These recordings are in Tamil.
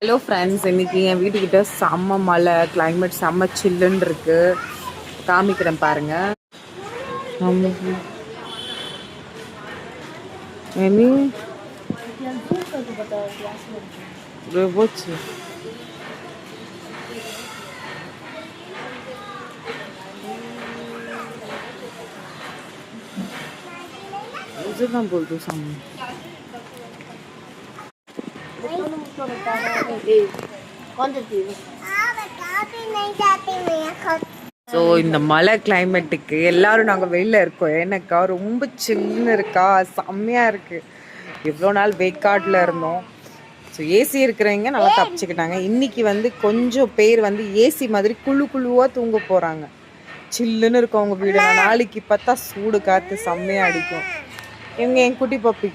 ஹலோ ஃப்ரெண்ட்ஸ், இன்னைக்கு என் வீட்டுக்கிட்ட செம்ம மழை, கிளைமேட் செம்ம சில்லுன்னு இருக்கு. காமிக்கிறேன் பாருங்க. போச்சு இதுதான் போகுது சாமி. ஸோ இந்த மழை கிளைமேட்டுக்கு எல்லாரும் நாங்கள் வெளில இருக்கோம். ஏன்னாக்கா ரொம்ப சில்லுன்னு இருக்கா, செம்மையாக இருக்குது. இவ்வளோ நாள் வேக்காட்டில் இருந்தோம். ஸோ ஏசி இருக்கிறவங்க நல்லா தப்பிச்சுக்கிட்டாங்க. இன்றைக்கி வந்து கொஞ்சம் பேர் வந்து ஏசி மாதிரி குழுவாக தூங்க போகிறாங்க. சில்லுன்னு இருக்கும் அவங்க வீடு. நாளைக்கு பார்த்தா சூடு காற்று செம்மையாக அடிக்கும். இவங்க என் குட்டி பப்பி,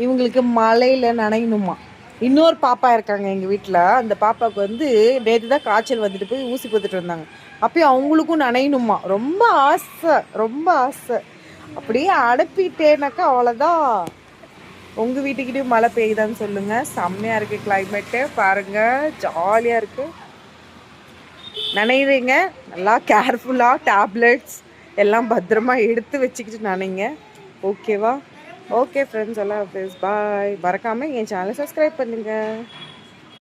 இவங்களுக்கு மழையில் நனையணுமா. இன்னொரு பாப்பா இருக்காங்க எங்கள் வீட்டில். அந்த பாப்பாவுக்கு வந்து நேற்று தான் காய்ச்சல் வந்துட்டு போய் ஊசி போட்டுட்டு வந்தாங்க. அப்பயும் அவங்களுக்கும் நனையணுமா. ரொம்ப ஆசை. அப்படியே அனுப்பிட்டேனாக்கா அவ்வளோதான். உங்கள் வீட்டுக்கிட்டேயும் மழை பெய்யுதான்னு சொல்லுங்கள். செம்மையாக இருக்குது கிளைமேட்டு, பாருங்கள், ஜாலியாக இருக்குது. நனைகிறீங்க நல்லா கேர்ஃபுல்லாக, டேப்லெட்ஸ் எல்லாம் பத்திரமா எடுத்து வச்சுக்கிட்டு நனைங்க. ஓகேவா? ஓகே ஃப்ரெண்ட்ஸ், எல்லாம் பாய். மறக்காமல் என் சேனலை சப்ஸ்கிரைப் பண்ணுங்கள்.